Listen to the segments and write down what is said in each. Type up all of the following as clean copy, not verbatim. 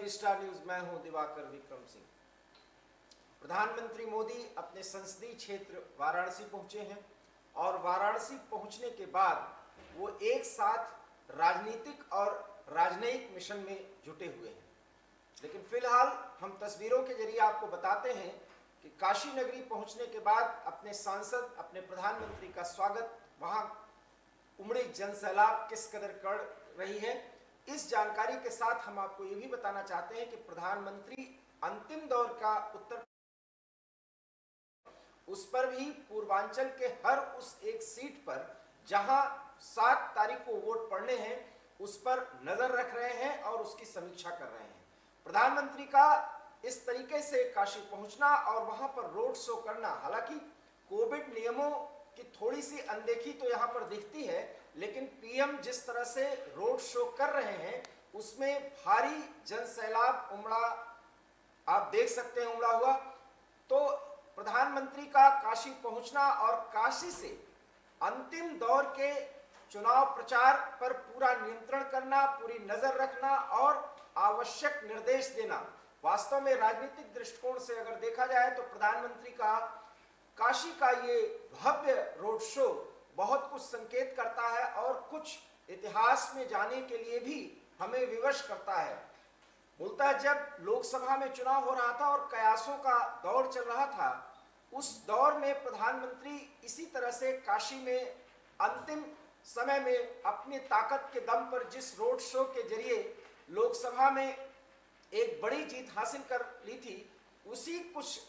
Vista news, मैं हूं दिवाकर विक्रम सिंह। प्रधानमंत्री मोदी अपने संसदीय क्षेत्र वाराणसी पहुंचे हैं और वाराणसी पहुंचने के बाद वो एक साथ राजनीतिक और राजनयिक मिशन में जुटे हुए हैं। लेकिन फिलहाल हम तस्वीरों के जरिए आपको बताते हैं कि काशी नगरी पहुंचने के बाद अपने सांसद, अपने प्रधानमंत्री का स्वागत वहां उमड़ी जनसैलाब किस कदर कर रही है। इस जानकारी के साथ हम आपको ये भी बताना चाहते हैं कि प्रधानमंत्री अंतिम दौर का उत्तर उस पर भी पूर्वांचल के हर उस एक सीट पर जहां 7 तारीख को वोट पड़ने हैं उस पर नजर रख रहे हैं और उसकी समीक्षा कर रहे हैं। प्रधानमंत्री का इस तरीके से काशी पहुंचना और वहां पर रोड शो करना, हालांकि कोविड नियमों की थोड़ी सी अनदेखी तो यहां पर दिखती है, लेकिन पीएम जिस तरह से रोड शो कर रहे हैं उसमें भारी जनसैलाब उमड़ा, आप देख सकते हैं उमड़ा हुआ। तो प्रधानमंत्री का काशी पहुंचना और काशी से अंतिम दौर के चुनाव प्रचार पर पूरा नियंत्रण करना, पूरी नजर रखना और आवश्यक निर्देश देना, वास्तव में राजनीतिक दृष्टिकोण से अगर देखा जाए तो प्रधानमंत्री का काशी का ये भव्य रोड शो बहुत कुछ संकेत करता है और कुछ इतिहास में जाने के लिए भी हमें विवश करता है। मूलतः जब लोकसभा में चुनाव हो रहा था और कयासों का दौर चल रहा था, उस दौर में प्रधानमंत्री इसी तरह से काशी में अंतिम समय में अपनी ताकत के दम पर जिस रोड शो के जरिए लोकसभा में एक बड़ी जीत हासिल कर ली थी, उसी कुछ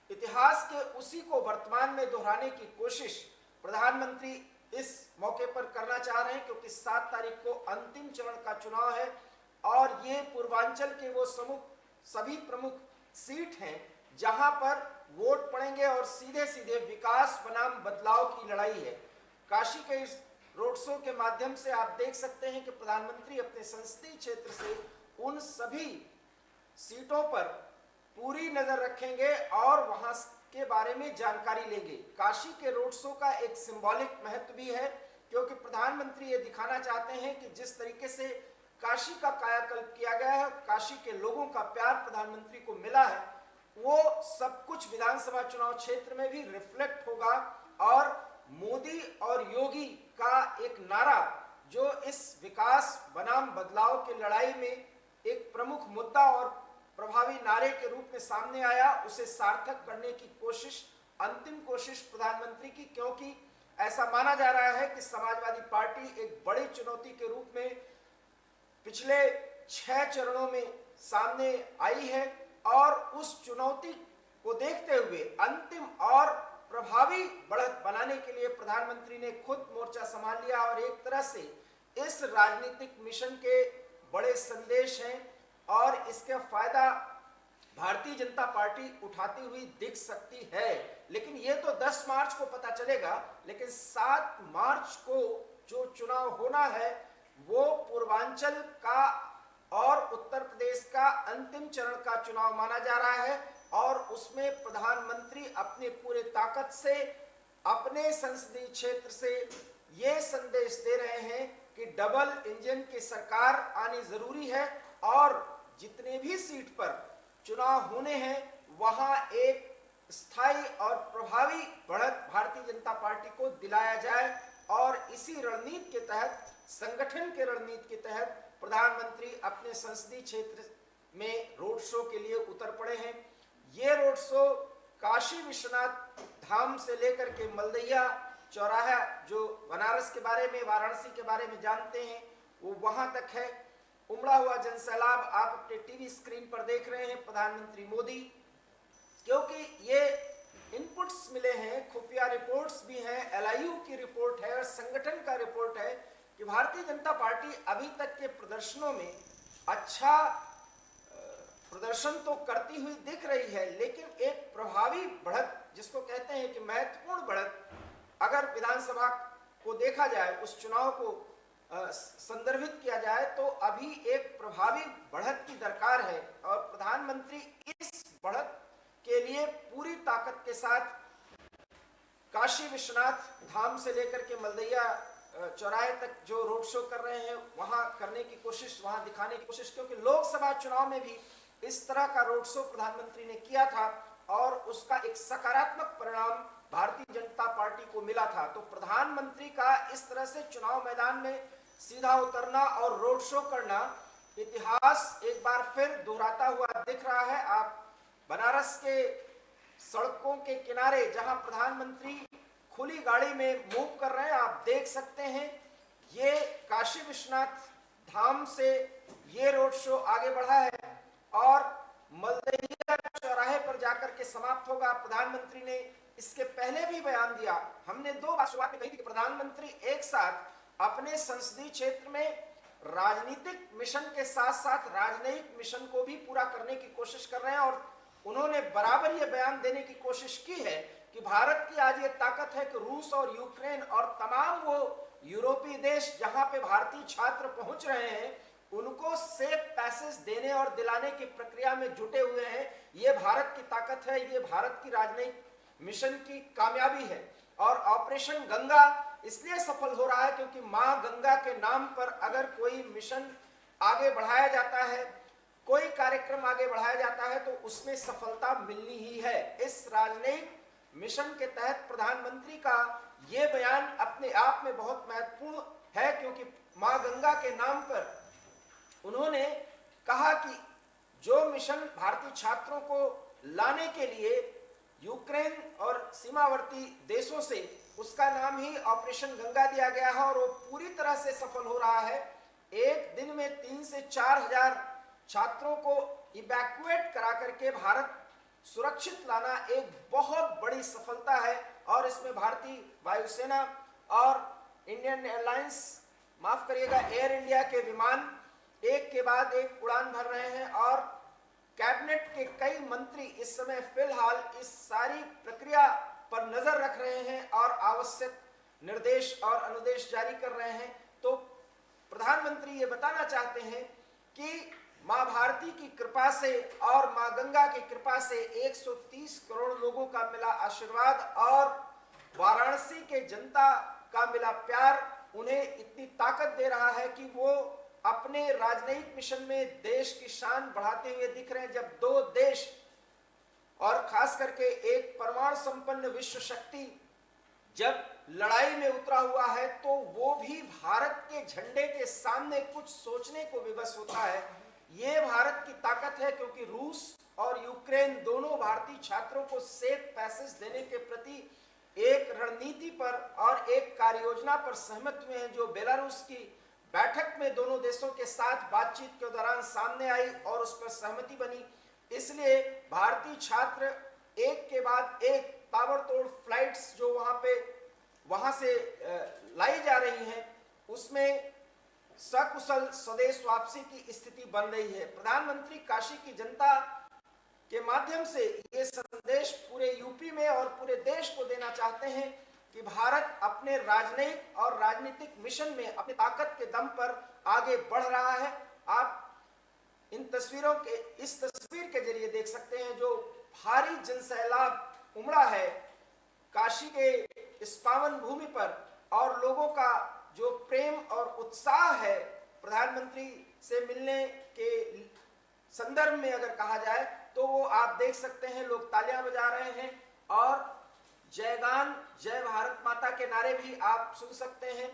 इतिहास के उसी को वर्तमान में दोहराने की कोशिश प्रधानमंत्री इस मौके पर करना चाह रहे हैं, क्योंकि 7 तारीख को अंतिम चरण का चुनाव है और ये पूर्वांचल के वो सभी प्रमुख सीट हैं जहां पर वोट पड़ेंगे और सीधे सीधे विकास बनाम बदलाव की लड़ाई है। काशी के इस रोड शो के माध्यम से आप देख सकते हैं कि प्रधानमंत्री अपने संसदीय क्षेत्र से उन सभी सीटों पर पूरी नजर रखेंगे और वहां के बारे में जानकारी लेंगे। काशी के रोड शो का एक सिंबॉलिक महत्व भी है, क्योंकि प्रधानमंत्री ये दिखाना चाहते हैं कि जिस तरीके से काशी का कायाकल्प किया गया है, काशी के लोगों का प्यार प्रधानमंत्री को मिला है, वो सब कुछ विधानसभा चुनाव क्षेत्र में भी रिफ्लेक्ट होगा और मोदी और योगी का एक नारा जो इस विकास बनाम बदलाव की लड़ाई में एक प्रमुख मुद्दा और प्रभावी नारे के रूप में सामने आया, उसे सार्थक करने की कोशिश, अंतिम कोशिश प्रधानमंत्री की, क्योंकि ऐसा माना जा रहा है कि समाजवादी पार्टी एक बड़ी चुनौती के रूप में पिछले 6 चरणों में सामने आई है और उस चुनौती को देखते हुए अंतिम और प्रभावी बढ़त बनाने के लिए प्रधानमंत्री ने खुद मोर्चा संभाल लिया और एक तरह से इस राजनीतिक मिशन के बड़े संदेश हैं और इसका फायदा भारतीय जनता पार्टी उठाती हुई दिख सकती है। लेकिन ये तो 10 मार्च को पता चलेगा, लेकिन 7 मार्च को जो चुनाव होना है वो पूर्वांचल का और उत्तर प्रदेश का अंतिम चरण का चुनाव माना जा रहा है और उसमें प्रधानमंत्री अपने पूरे ताकत से अपने संसदीय क्षेत्र से ये संदेश दे रहे हैं कि डबल इंजन की सरकार आनी जरूरी है और जितने भी सीट पर चुनाव होने हैं वहां एक स्थायी और प्रभावी बढ़त भारतीय जनता पार्टी को दिलाया जाए और इसी रणनीति के तहत, संगठन के रणनीति के तहत प्रधानमंत्री अपने संसदीय क्षेत्र में रोड शो के लिए उतर पड़े हैं। ये रोड शो काशी विश्वनाथ धाम से लेकर के मलदैया चौराहा, जो बनारस के बारे में, वाराणसी के बारे में जानते हैं, वो वहां तक है। उमड़ा हुआ जनसैलाब आप अपने टीवी स्क्रीन पर देख रहे हैं। प्रधानमंत्री मोदी, क्योंकि ये इनपुट्स मिले हैं, खुफिया रिपोर्ट्स भी हैं, एलआईयू की रिपोर्ट है और संगठन का रिपोर्ट है कि भारतीय जनता पार्टी अभी तक के प्रदर्शनों में अच्छा प्रदर्शन तो करती हुई दिख रही है, लेकिन एक प्रभावी बढ़त, जिसको कहते हैं कि महत्वपूर्ण बढ़त, अगर विधानसभा को देखा जाए, उस चुनाव को संदर्भित किया जाए तो अभी एक प्रभावी बढ़त की दरकार है और प्रधानमंत्री इस बढ़त के लिए पूरी ताकत के साथ काशी विश्वनाथ धाम से लेकर के मलदैया चौराहे तक जो रोड शो कर रहे हैं वहां करने की कोशिश, वहां दिखाने की कोशिश, क्योंकि लोकसभा चुनाव में भी इस तरह का रोड शो प्रधानमंत्री ने किया था और उसका एक सकारात्मक परिणाम भारतीय जनता पार्टी को मिला था। तो प्रधानमंत्री का इस तरह से चुनाव मैदान में सीधा उतरना और रोड शो करना इतिहास एक बार फिर दोहराता हुआ दिख रहा है। आप बनारस के सड़कों के किनारे जहां प्रधानमंत्री खुली गाड़ी में मूव कर रहे हैं, आप देख सकते हैं ये काशी विश्वनाथ धाम से ये रोड शो आगे बढ़ा है और मलदहिया चौराहे पर जाकर के समाप्त होगा। प्रधानमंत्री ने इसके पहले भी बयान दिया, हमने 2 बार शुरुआत में कही थी कि प्रधानमंत्री एक साथ अपने संसदीय क्षेत्र में राजनीतिक मिशन के साथ साथ राजनयिक मिशन को भी पूरा करने की कोशिश कर रहे हैं और उन्होंने बराबर ये बयान देने की कोशिश की है कि भारत की आज ये ताकत है कि रूस और यूक्रेन और तमाम वो यूरोपीय देश जहां पे भारतीय छात्र पहुंच रहे हैं उनको सेफ पैसेज देने और दिलाने की प्रक्रिया में जुटे हुए हैं। ये भारत की ताकत है, ये भारत की राजनयिक मिशन की कामयाबी है। और ऑपरेशन गंगा इसलिए सफल हो रहा है क्योंकि मां गंगा के नाम पर अगर कोई मिशन आगे बढ़ाया जाता है, कोई कार्यक्रम आगे बढ़ाया जाता है तो उसमें सफलता मिलनी ही है। इस राजनयिक मिशन के तहत प्रधानमंत्री का ये बयान अपने आप में बहुत महत्वपूर्ण है क्योंकि मां गंगा के नाम पर उन्होंने कहा कि जो मिशन भारतीय छात्रों को लाने के लिए यूक्रेन और सीमावर्ती देशों से, उसका नाम ही ऑपरेशन गंगा दिया गया है और वो पूरी तरह से सफल हो रहा है। एक दिन में 3 से 4 हजार छात्रों को इवैक्यूएट करा करके भारत सुरक्षित लाना एक बहुत बड़ी सफलता है और इसमें भारतीय वायुसेना और इंडियन एयरलाइंस, माफ करिएगा एयर इंडिया के विमान एक के बाद एक उड़ान भर रहे हैं और कैबिनेट के कई मंत्री इस समय फिलहाल इस सारी प्रक्रिया पर नजर रख रहे हैं और आवश्यक निर्देश और अनुदेश जारी कर रहे हैं। तो प्रधानमंत्री ये बताना चाहते हैं कि मां भारती की कृपा से और मां गंगा की कृपा से 130 करोड़ लोगों का मिला आशीर्वाद और वाराणसी के जनता का मिला प्यार उन्हें इतनी ताकत दे रहा है कि वो अपने राजनयिक मिशन में देश की शान बढ़ाते हुए दिख रहे हैं। जब 2 देश और खास करके एक परमाणु संपन्न विश्व शक्ति जब लड़ाई में उतरा हुआ है तो वो भी भारत के झंडे के सामने कुछ सोचने को विवश होता है। ये भारत की ताकत है क्योंकि रूस और यूक्रेन दोनों भारतीय छात्रों को सेफ पैसेज देने के प्रति एक रणनीति पर और एक कार्ययोजना पर सहमत हुए हैं जो बेलारूस की बैठक में दोनों देशों के साथ बातचीत के दौरान सामने आई और उस पर सहमति बनी। इसलिए भारतीय छात्र एक के बाद एक ताबड़तोड़ फ्लाइट्स जो वहां से लाई जा रही हैं उसमें सकुशल स्वदेश वापसी की स्थिति बन रही है। प्रधानमंत्री काशी की जनता के माध्यम से ये संदेश पूरे यूपी में और पूरे देश को देना चाहते हैं कि भारत अपने राजनयिक और राजनीतिक मिशन में अपनी ताकत के दम पर आगे बढ़ रहा है। आप इन तस्वीरों के इस तस्वीर के जरिए देख सकते हैं जो भारी जनसैलाब उमड़ा है काशी के इस पावन भूमि पर और लोगों का जो प्रेम और उत्साह है प्रधानमंत्री से मिलने के संदर्भ में अगर कहा जाए तो वो आप देख सकते हैं लोग तालियां बजा रहे हैं और जयगान जय भारत माता के नारे भी आप सुन सकते हैं।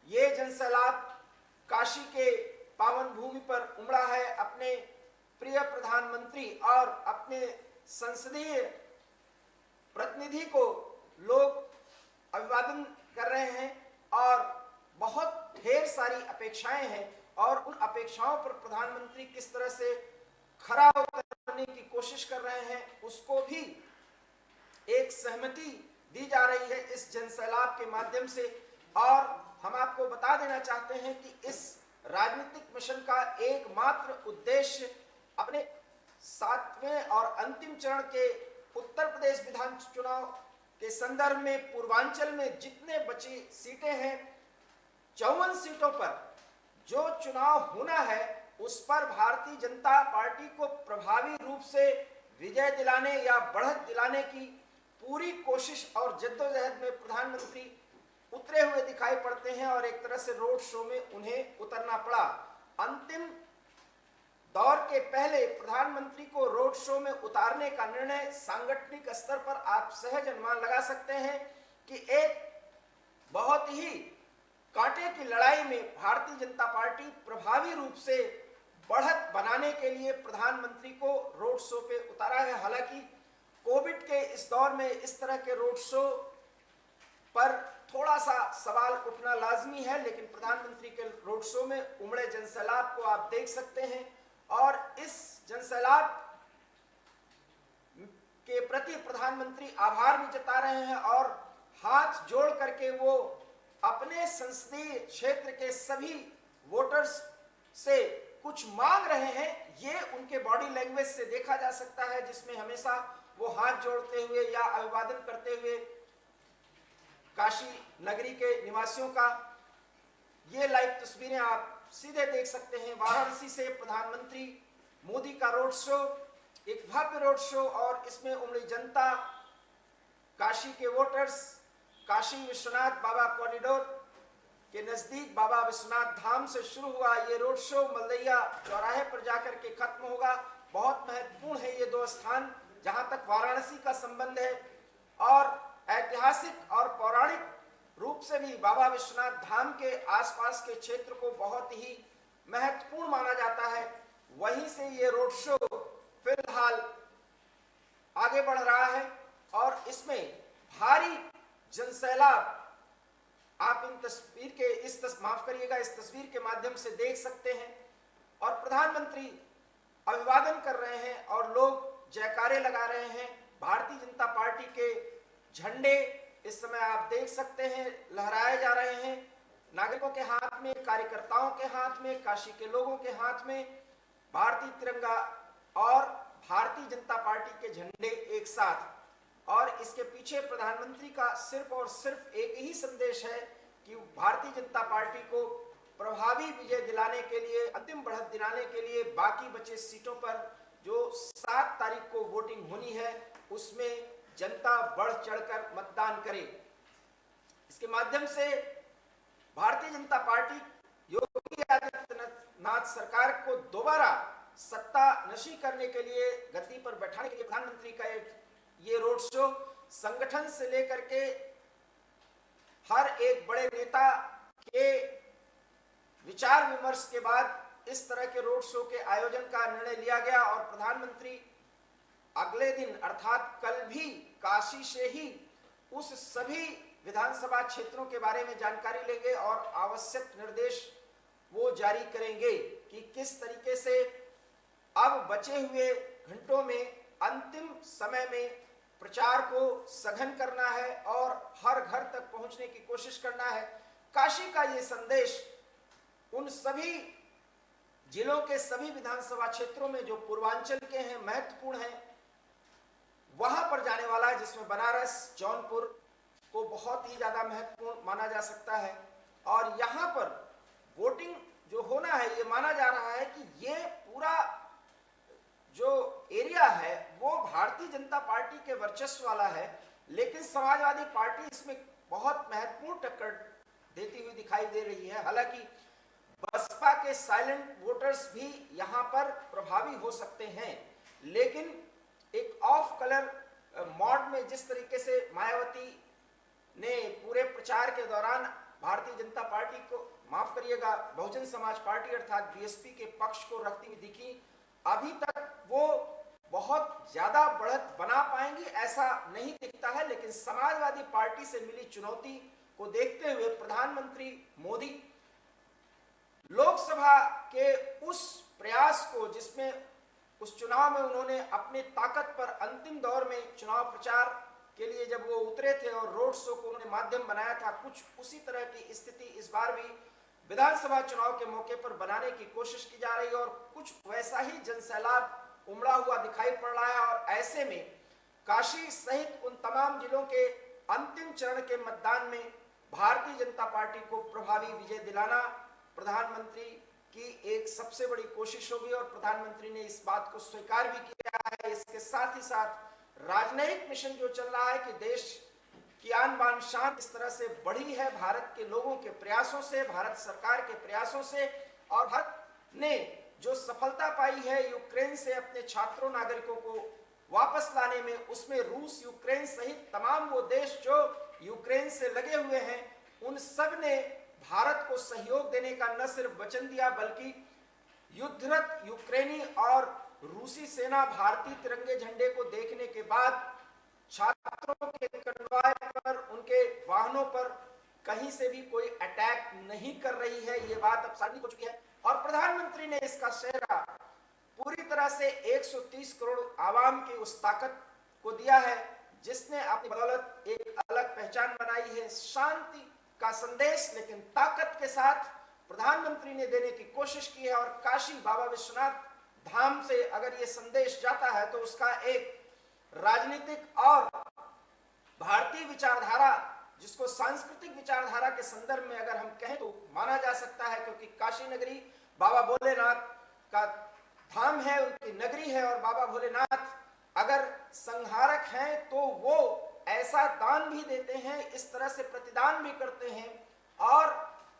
ये जनसैलाब काशी के पावन भूमि पर उमड़ा है। अपने प्रिय प्रधानमंत्री और अपने संसदीय प्रतिनिधि को लोग अभिवादन कर रहे हैं और बहुत ढेर सारी अपेक्षाएं हैं और उन अपेक्षाओं पर प्रधानमंत्री किस तरह से खरा उतरने की कोशिश कर रहे हैं उसको भी एक सहमति दी जा रही है इस जनसैलाब के माध्यम से। और हम आपको बता देना चाहते हैं कि इस राजनीतिक मिशन का एकमात्र उद्देश्य अपने 7वें और अंतिम चरण के उत्तर प्रदेश विधान चुनाव के संदर्भ में पूर्वांचल में जितने बची सीटें हैं 54 सीटों पर जो चुनाव होना है उस पर भारतीय जनता पार्टी को प्रभावी रूप से विजय दिलाने या बढ़त दिलाने की पूरी कोशिश और जद्दोजहद में प्रधानमंत्री उतरे हुए दिखाई पड़ते हैं और एक तरह से रोड शो में उन्हें उतरना पड़ा। अंतिम दौर के पहले प्रधानमंत्री को रोड शो में उतारने का निर्णय सांगठनिक स्तर पर आप सहज अनुमान लगा सकते हैं कि एक बहुत ही कांटे की लड़ाई में भारतीय जनता पार्टी प्रभावी रूप से बढ़त बनाने के लिए प्रधानमंत्री को रोड शो पे उतारा है। हालांकि कोविड के इस दौर में इस तरह के रोड शो पर थोड़ा सा सवाल उठना लाजमी है, लेकिन प्रधानमंत्री के रोड शो में उमड़े जनसैलाब को आप देख सकते हैं और इस जनसैलाब के प्रति प्रधानमंत्री आभार भी जता रहे हैं और हाथ जोड़ करके वो अपने संसदीय क्षेत्र के सभी वोटर्स से कुछ मांग रहे हैं। ये उनके बॉडी लैंग्वेज से देखा जा सकता है, जिसमें हमेशा वो हाथ जोड़ते हुए या अभिवादन करते हुए काशी नगरी के निवासियों का ये लाइव तस्वीरें आप सीधे देख सकते हैं। वाराणसी से प्रधानमंत्री मोदी का रोड शो, एक भव्य रोड शो, और इसमें उमड़ी जनता, काशी के वोटर्स, काशी विश्वनाथ बाबा कॉरिडोर के नजदीक बाबा विश्वनाथ धाम से शुरू हुआ ये रोड शो मलदैया चौराहे पर जाकर के खत्म होगा। बहुत महत्वपूर्ण है ये दो स्थान जहां तक वाराणसी का संबंध है, और ऐतिहासिक और पौराणिक रूप से भी बाबा विश्वनाथ धाम के आसपास के क्षेत्र को बहुत ही महत्वपूर्ण माना जाता है। वहीं से ये रोड शो फिलहाल आगे बढ़ रहा है और इसमें भारी जनसैलाब आप इन तस्वीर के इस तस्वीर के माध्यम से देख सकते हैं। और प्रधानमंत्री अभिवादन कर रहे हैं और लोग जयकारे लगा रहे हैं। भारतीय जनता पार्टी के झंडे इस समय आप देख सकते हैं लहराए जा रहे हैं, नागरिकों के हाथ में, कार्यकर्ताओं के हाथ में, काशी के लोगों के हाथ में भारतीय तिरंगा और भारतीय जनता पार्टी के झंडे एक साथ। और इसके पीछे प्रधानमंत्री का सिर्फ और सिर्फ एक ही संदेश है कि भारतीय जनता पार्टी को प्रभावी विजय दिलाने के लिए, अंतिम बढ़त दिलाने के लिए बाकी बचे सीटों पर जो 7 तारीख को वोटिंग होनी है उसमें जनता बढ़ चढ़कर मतदान करे। इसके माध्यम से भारतीय जनता पार्टी योगी आदित्यनाथ सरकार को दोबारा सत्ता नशी करने के लिए, गद्दी पर बैठाने के लिए प्रधानमंत्री का ये रोड शो संगठन से लेकर के हर एक बड़े नेता के विचार विमर्श के बाद इस तरह के रोड शो के आयोजन का निर्णय लिया गया। और प्रधानमंत्री अगले दिन अर्थात कल भी काशी से ही उस सभी विधानसभा क्षेत्रों के बारे में जानकारी लेंगे और आवश्यक निर्देश वो जारी करेंगे कि किस तरीके से अब बचे हुए घंटों में अंतिम समय में प्रचार को सघन करना है और हर घर तक पहुंचने की कोशिश करना है। काशी का ये संदेश उन सभी जिलों के सभी विधानसभा क्षेत्रों में जो पूर्वांचल के हैं, महत्वपूर्ण हैं, वहां पर जाने वाला है, जिसमें बनारस, जौनपुर को बहुत ही ज्यादा महत्वपूर्ण माना जा सकता है। और यहां पर वोटिंग जो होना है, ये माना जा रहा है कि ये पूरा जो एरिया है वो भारतीय जनता पार्टी के वर्चस्व वाला है, लेकिन समाजवादी पार्टी इसमें बहुत महत्वपूर्ण टक्कर देती हुई दिखाई दे रही है। हालांकि बसपा के साइलेंट वोटर्स भी यहां पर प्रभावी हो सकते हैं, लेकिन एक ऑफ कलर मॉड में जिस तरीके से मायावती ने पूरे प्रचार के दौरान भारतीय जनता पार्टी को, माफ करिएगा, बहुजन समाज पार्टी अर्थात बीएसपी के पक्ष को रखती हुई दिखी, अभी तक वो बहुत ज्यादा बढ़त बना पाएंगी ऐसा नहीं दिखता है। लेकिन समाजवादी पार्टी से मिली चुनौती को देखते हुए प्रधानमंत्री मोदी लोकसभा के उस प्रयास को, जिसमें उस चुनाव में उन्होंने अपने ताकत पर अंतिम दौर में चुनाव प्रचार के लिए जब वो उतरे थे और रोड शो को उन्होंने माध्यम बनाया था, कुछ उसी तरह की स्थिति इस बार भी विधानसभा चुनाव के मौके पर बनाने की कोशिश की जा रही है और कुछ वैसा ही जनसैलाब उमड़ा हुआ दिखाई पड़ रहा है। और ऐसे में काशी सहित उन तमाम जिलों के अंतिम चरण के मतदान में भारतीय जनता पार्टी को प्रभावी विजय दिलाना प्रधानमंत्री की एक सबसे बड़ी कोशिश होगी और प्रधानमंत्री ने इस बात को स्वीकार भी किया है। इसके साथ ही साथ राजनयिक मिशन जो चल रहा है कि देश की आन बान शान इस तरह से बढ़ी है भारत के लोगों के प्रयासों से, भारत सरकार के प्रयासों से। और भारत ने जो सफलता पाई है यूक्रेन से अपने छात्रों नागरिकों को वापस लाने में, उसमें रूस, यूक्रेन सहित तमाम वो देश जो यूक्रेन से लगे हुए हैं, उन सब ने भारत को सहयोग देने का न सिर्फ वचन दिया बल्कि युद्धरत यूक्रेनी और रूसी सेना भारतीय तिरंगे झंडे को देखने के बाद छात्रों के कन्वॉय पर, उनके वाहनों पर कहीं से भी कोई अटैक नहीं कर रही है। ये बात अब साबित हो चुकी है और प्रधानमंत्री ने इसका सेहरा पूरी तरह से 130 करोड़ आवाम की उस ताकत को दिया है जिसने अपनी बदौलत एक अलग पहचान बनाई है। शांति का संदेश लेकिन ताकत के साथ प्रधानमंत्री ने देने की कोशिश की है और काशी बाबा विश्वनाथ धाम से अगर ये संदेश जाता है तो उसका एक राजनीतिक और भारतीय विचारधारा, जिसको सांस्कृतिक विचारधारा के संदर्भ में अगर हम कहें तो माना जा सकता है, क्योंकि काशी नगरी बाबा भोलेनाथ का धाम है, उनकी नगरी है। और बाबा भोलेनाथ अगर संहारक हैं तो वो ऐसा दान भी देते हैं, इस तरह से प्रतिदान भी करते हैं और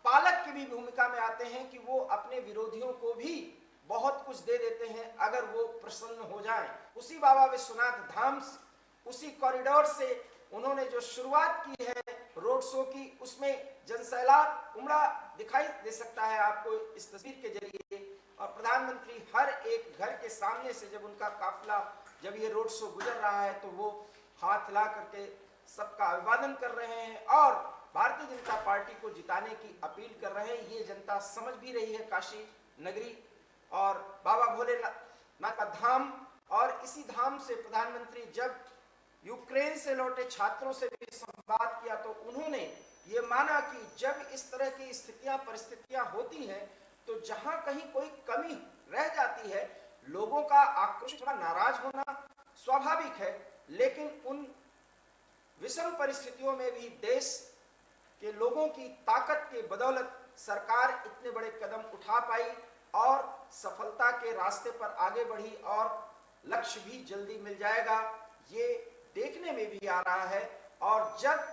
पालक की भी भूमिका में आते हैं कि वो अपने विरोधियों को भी बहुत कुछ दे देते हैं अगर वो प्रसन्न हो जाएं। उसी बाबा विश्वनाथ धाम, उसी कॉरिडोर से उन्होंने जो शुरुआत की है रोड शो की, उसमें जनसैलाब उमड़ा दिखाई दे सकता है आपको इस तस्वीर के जरिए। और प्रधानमंत्री हर एक घर के सामने से जब उनका काफिला, जब ये रोड शो गुजर रहा है तो वो हाथ हिला करके सबका अभिवादन कर रहे हैं और भारतीय जनता पार्टी को जिताने की अपील कर रहे हैं। ये जनता समझ भी रही है काशी नगरी और बाबा भोलेनाथ का धाम। और इसी धाम से प्रधानमंत्री जब यूक्रेन से लौटे छात्रों से भी संवाद किया तो उन्होंने ये माना कि जब इस तरह की स्थितियां, परिस्थितियां होती हैं तो जहां कहीं कोई कमी रह जाती है, लोगों का आक्रोश, थोड़ा नाराज होना स्वाभाविक है, लेकिन उन विषम परिस्थितियों में भी देश के लोगों की ताकत के बदौलत सरकार इतने बड़े कदम उठा पाई और सफलता के रास्ते पर आगे बढ़ी और लक्ष्य भी जल्दी मिल जाएगा, ये देखने में भी आ रहा है। और जब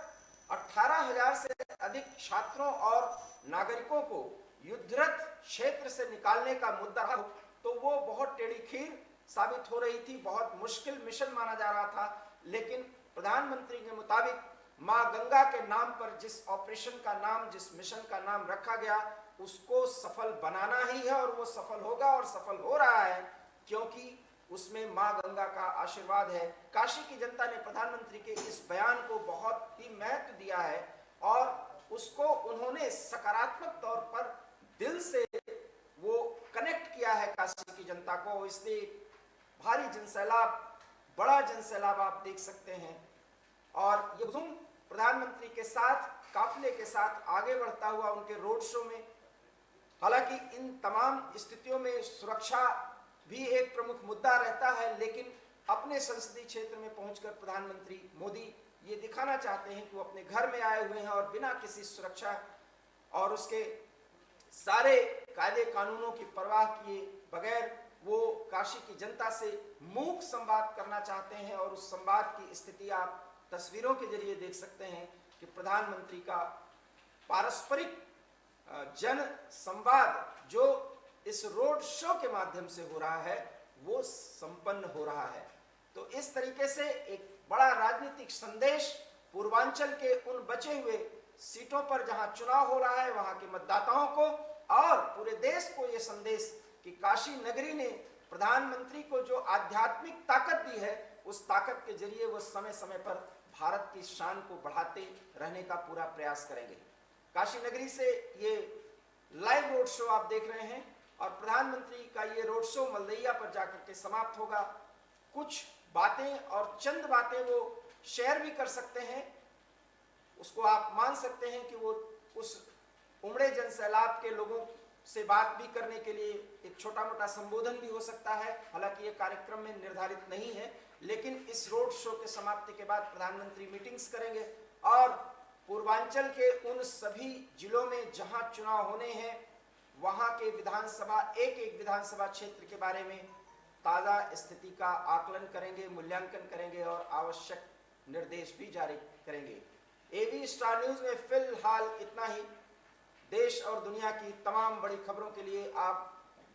18,000 से अधिक छात्रों और नागरिकों को युद्धरत क्षेत्र से निकालने का मुद्दा हो तो वो बहुत टेढ़ी खीर साबित हो रही थी, बहुत मुश्किल मिशन माना जा रहा था। लेकिन प्रधानमंत्री के मुताबिक मां गंगा के नाम पर जिस ऑपरेशन का नाम, जिस मिशन का नाम रखा गया, उसको सफल बनाना ही है और वो सफल होगा और सफल हो रहा है क्योंकि उसमें मां गंगा का आशीर्वाद है। काशी की जनता ने प्रधानमंत्री के इस बयान को बहुत ही महत्व दिया है और उसको उन्होंने सकारात्मक तौर पर दिल से वो कनेक्ट किया है काशी की जनता को। इसलिए भारी जनसैलाब, बड़ा जनसैलाब आप देख सकते हैं। और ये हुजूम प्रधानमंत्री के साथ, काफिले के साथ आगे बढ़ता हुआ उनके रोड शो में, हालांकि इन तमाम स्थितियों में सुरक्षा भी एक प्रमुख मुद्दा रहता है, लेकिन अपने संसदीय क्षेत्र में पहुंचकर प्रधानमंत्री मोदी ये दिखाना चाहते हैं कि वो अपने घर में आए हुए हैं और बिना किसी सुरक्षा और उसके सारे कायदे कानूनों की परवाह किए बगैर वो काशी की जनता से मूक संवाद करना चाहते हैं। और उस संवाद की स्थिति आप तस्वीरों के जरिए देख सकते हैं कि प्रधानमंत्री का पारस्परिक जन संवाद जो इस रोड शो के माध्यम से हो रहा है वो संपन्न हो रहा है। तो इस तरीके से एक बड़ा राजनीतिक संदेश पूर्वांचल के उन बचे हुए सीटों पर जहां चुनाव हो रहा है वहां के मतदाताओं को और पूरे देश को ये संदेश कि काशी नगरी ने प्रधानमंत्री को जो आध्यात्मिक ताकत दी है, उस ताकत के जरिए वो समय समय पर भारत की शान को बढ़ाते रहने का पूरा प्रयास करेंगे। काशी नगरी से ये लाइव रोड शो आप देख रहे हैं और प्रधानमंत्री का ये रोड शो मलदैया पर जाकर के समाप्त होगा। कुछ बातें और चंद बातें वो शेयर भी कर सकते हैं, उसको आप मान सकते हैं कि वो उस उमड़े जनसैलाब के लोगों से बात भी करने के लिए एक छोटा मोटा संबोधन भी हो सकता है। हालांकि ये कार्यक्रम में निर्धारित नहीं है, लेकिन इस रोड शो के समाप्ति के बाद प्रधानमंत्री मीटिंग्स करेंगे और पूर्वांचल के उन सभी जिलों में जहां चुनाव होने हैं वहां के विधानसभा, एक एक विधानसभा क्षेत्र के बारे में ताज़ा स्थिति का आकलन करेंगे, मूल्यांकन करेंगे और आवश्यक निर्देश भी जारी करेंगे। एवी स्टार न्यूज में फिलहाल इतना ही। देश और दुनिया की तमाम बड़ी खबरों के लिए आप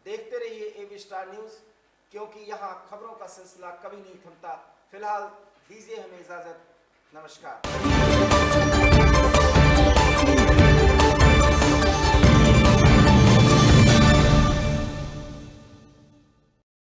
देखते रहिए एवी स्टार न्यूज, क्योंकि यहाँ खबरों का सिलसिला कभी नहीं थमता। फिलहाल दीजिए हमें इजाजत। नमस्कार।